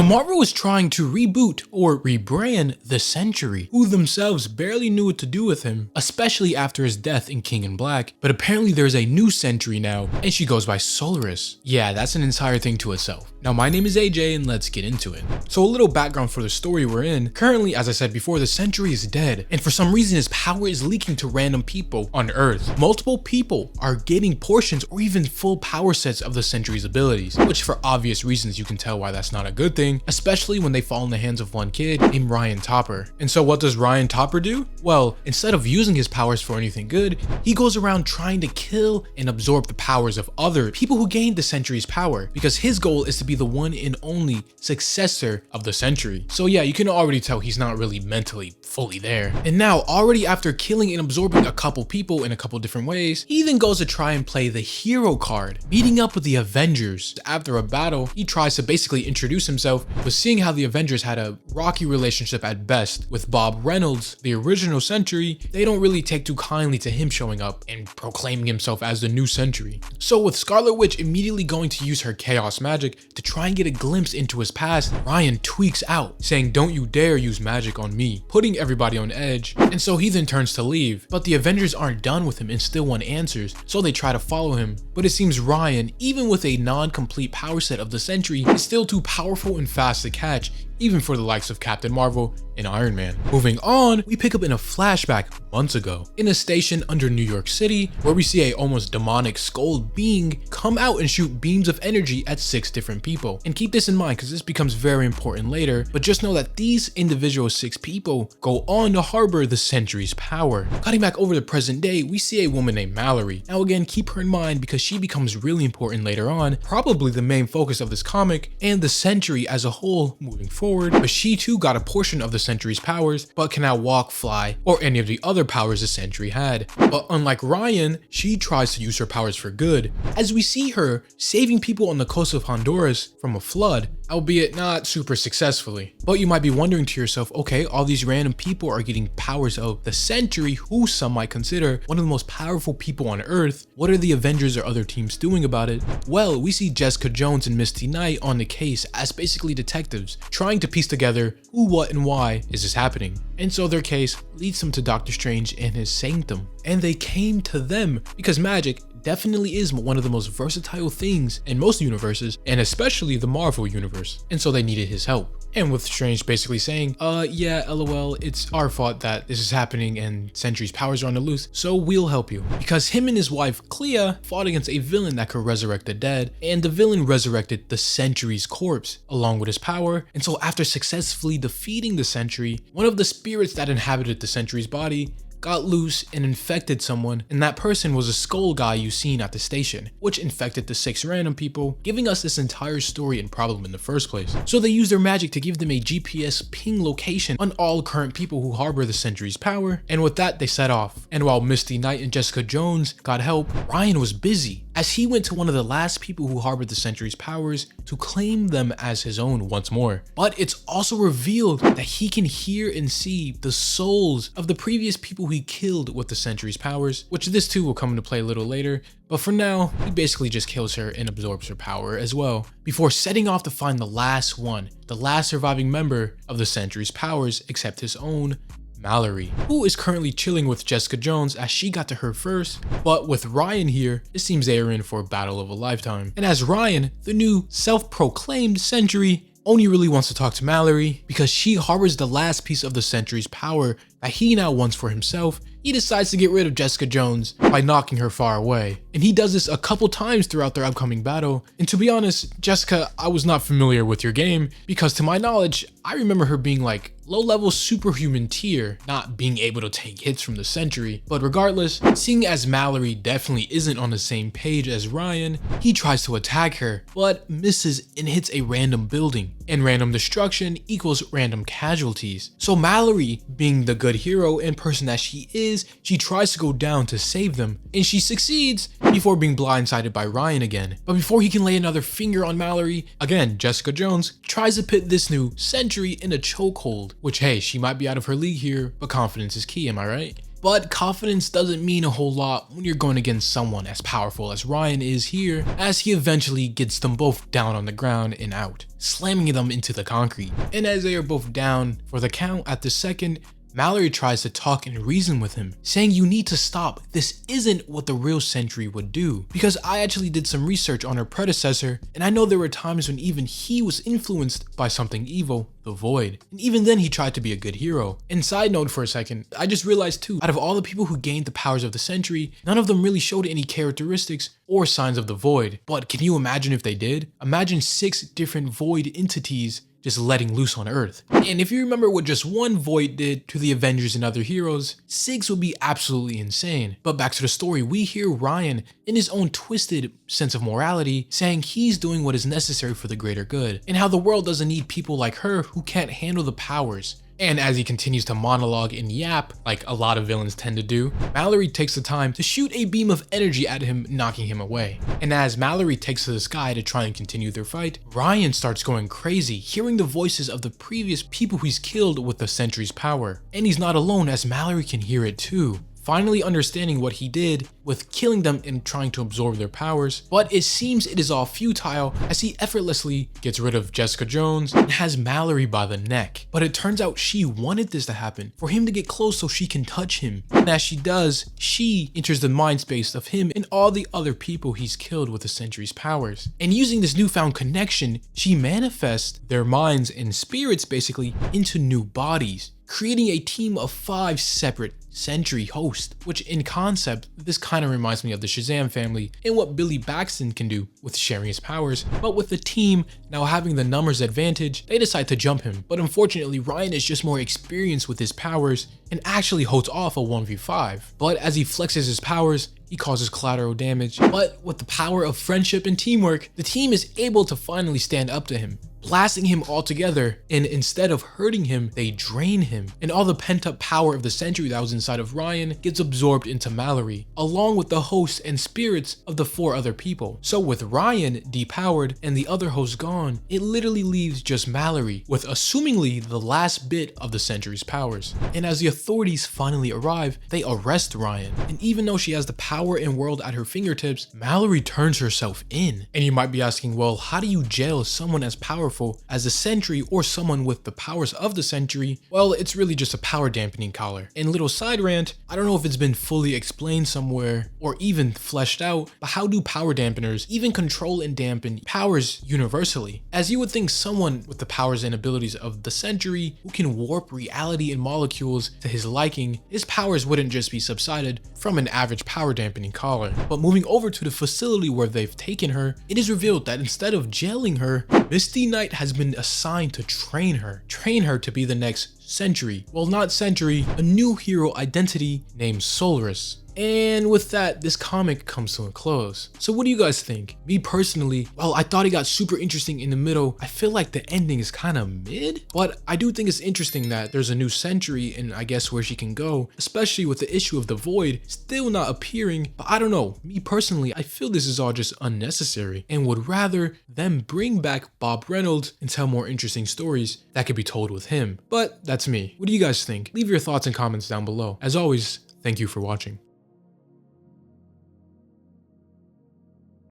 Marvel was trying to reboot or rebrand the Sentry, who themselves barely knew what to do with him, especially after his death in King in Black. But apparently there's a new Sentry now, and she goes by Solaris. Yeah, that's an entire thing to itself. Now my name is AJ and let's get into it. So a little background for the story we're in. Currently, as I said before, the Sentry is dead, and for some reason his power is leaking to random people on Earth. Multiple people are getting portions or even full power sets of the Sentry's abilities, which for obvious reasons you can tell why that's not a good thing, especially when they fall in the hands of one kid named Ryan Topper. And so what does Ryan Topper do? Well, instead of using his powers for anything good, he goes around trying to kill and absorb the powers of other people who gained the Sentry's power, because his goal is to be the one and only successor of the Sentry. So yeah, you can already tell he's not really mentally fully there. And now, already after killing and absorbing a couple people in a couple different ways, he then goes to try and play the hero card, meeting up with the Avengers. After a battle, he tries to basically introduce himself, but seeing how the Avengers had a rocky relationship at best with Bob Reynolds, the original Sentry, they don't really take too kindly to him showing up and proclaiming himself as the new Sentry. So with Scarlet Witch immediately going to use her chaos magic to try and get a glimpse into his past, Ryan tweaks out, saying, "Don't you dare use magic on me," putting everybody on edge. And so he then turns to leave, but the Avengers aren't done with him and still want answers, so they try to follow him. But it seems Ryan, even with a non-complete power set of the Sentry, is still too powerful and fast to catch, even for the likes of Captain Marvel and Iron Man. Moving on, we pick up in a flashback months ago, in a station under New York City, where we see a almost demonic skull being come out and shoot beams of energy at 6 different people. And keep this in mind because this becomes very important later, but just know that these individual 6 people go on to harbor the Sentry's power. Cutting back over the present day, we see a woman named Mallory. Now again, keep her in mind because she becomes really important later on, probably the main focus of this comic and the Sentry as a whole moving forward. But she too got a portion of the Sentry's powers, but can now walk, fly, or any of the other powers the Sentry had. But unlike Ryan, she tries to use her powers for good, as we see her saving people on the coast of Honduras from a flood, albeit not super successfully. But you might be wondering to yourself, okay, all these random people are getting powers of the Sentry, who some might consider one of the most powerful people on Earth. What are the Avengers or other teams doing about it? Well, we see Jessica Jones and Misty Knight on the case as basically detectives, trying to piece together who, what, and why is this happening. And so their case leads them to Doctor Strange and his sanctum. And they came to them because magic definitely is one of the most versatile things in most universes, and especially the Marvel universe. And so they needed his help. And with Strange basically saying, yeah, LOL, it's our fault that this is happening and Sentry's powers are on the loose, so we'll help you. Because him and his wife, Clea, fought against a villain that could resurrect the dead, and the villain resurrected the Sentry's corpse along with his power. And so after successfully defeating the Sentry, one of the spirits that inhabited the Sentry's body got loose and infected someone, and that person was a skull guy you seen at the station, which infected the 6 random people, giving us this entire story and problem in the first place. So they used their magic to give them a GPS ping location on all current people who harbor the Sentry's power, and with that they set off. And while Misty Knight and Jessica Jones got help, Ryan was busy, as he went to one of the last people who harbored the Sentry's powers to claim them as his own once more. But it's also revealed that he can hear and see the souls of the previous people he killed with the Sentry's powers, which this too will come into play a little later. But for now, he basically just kills her and absorbs her power as well, before setting off to find the last one, the last surviving member of the Sentry's powers except his own, Mallory, who is currently chilling with Jessica Jones as she got to her first. But with Ryan here, it seems they are in for a battle of a lifetime. And as Ryan, the new self-proclaimed Sentry, only really wants to talk to Mallory because she harbors the last piece of the Sentry's power that he now wants for himself, he decides to get rid of Jessica Jones by knocking her far away. And he does this a couple times throughout their upcoming battle. And to be honest, Jessica, I was not familiar with your game because to my knowledge, I remember her being like low-level superhuman tier, not being able to take hits from the Sentry. But regardless, seeing as Mallory definitely isn't on the same page as Ryan, he tries to attack her, but misses and hits a random building. And random destruction equals random casualties. So Mallory, being the good hero and person that she is, she tries to go down to save them, and she succeeds before being blindsided by Ryan again. But before he can lay another finger on Mallory, again, Jessica Jones tries to put this new Sentry in a chokehold, which hey, she might be out of her league here, but confidence is key, am I right? But confidence doesn't mean a whole lot when you're going against someone as powerful as Ryan is here, as he eventually gets them both down on the ground and out, slamming them into the concrete. And as they are both down for the count at the second, Mallory tries to talk and reason with him, saying you need to stop. This isn't what the real Sentry would do. Because I actually did some research on her predecessor, and I know there were times when even he was influenced by something evil, the Void. And even then he tried to be a good hero. And side note for a second, I just realized too, out of all the people who gained the powers of the Sentry, none of them really showed any characteristics or signs of the Void. But can you imagine if they did? Imagine 6 different Void entities just letting loose on Earth. And if you remember what just one Void did to the Avengers and other heroes, 6 would be absolutely insane. But back to the story, we hear Ryan, in his own twisted sense of morality, saying he's doing what is necessary for the greater good, and how the world doesn't need people like her who can't handle the powers. And as he continues to monologue and yap, like a lot of villains tend to do, Mallory takes the time to shoot a beam of energy at him, knocking him away. And as Mallory takes to the sky to try and continue their fight, Ryan starts going crazy, hearing the voices of the previous people he's killed with the Sentry's power. And he's not alone, as Mallory can hear it too, finally understanding what he did with killing them and trying to absorb their powers. But it seems it is all futile, as he effortlessly gets rid of Jessica Jones and has Mallory by the neck. But it turns out she wanted this to happen, for him to get close so she can touch him. And as she does, she enters the mind space of him and all the other people he's killed with the Sentry's powers. And using this newfound connection, she manifests their minds and spirits basically into new bodies, creating a team of 5 separate Sentry hosts, which in concept, this kind of reminds me of the Shazam family and what Billy Baxton can do with sharing his powers. But with the team now having the numbers advantage, they decide to jump him. But unfortunately, Ryan is just more experienced with his powers and actually holds off a 1v5. But as he flexes his powers, he causes collateral damage. But with the power of friendship and teamwork, the team is able to finally stand up to him, blasting him altogether, and instead of hurting him, they drain him. And all the pent-up power of the Sentry that was inside of Ryan gets absorbed into Mallory, along with the hosts and spirits of the 4 other people. So with Ryan depowered and the other hosts gone, it literally leaves just Mallory with assumingly the last bit of the Sentry's powers. And as the authorities finally arrive, they arrest Ryan. And even though she has the power and world at her fingertips, Mallory turns herself in. And you might be asking, well, how do you jail someone as powerful as a Sentry or someone with the powers of the Sentry? Well, it's really just a power dampening collar. And little side rant, I don't know if it's been fully explained somewhere or even fleshed out, but how do power dampeners even control and dampen powers universally? As you would think someone with the powers and abilities of the Sentry who can warp reality and molecules to his liking, his powers wouldn't just be subsided from an average power dampening collar. But moving over to the facility where they've taken her, it is revealed that instead of jailing her, Misty Knight has been assigned to train her to be the next Sentry. Well, not Sentry, a new hero identity named Solaris. And with that, this comic comes to a close. So what do you guys think? Me personally, well, I thought it got super interesting in the middle. I feel like the ending is kind of mid, but I do think it's interesting that there's a new Sentry and I guess where she can go, especially with the issue of the Void still not appearing. But I don't know, me personally, I feel this is all just unnecessary and would rather them bring back Bob Reynolds and tell more interesting stories that could be told with him. But that's me. What do you guys think? Leave your thoughts and comments down below. As always, thank you for watching.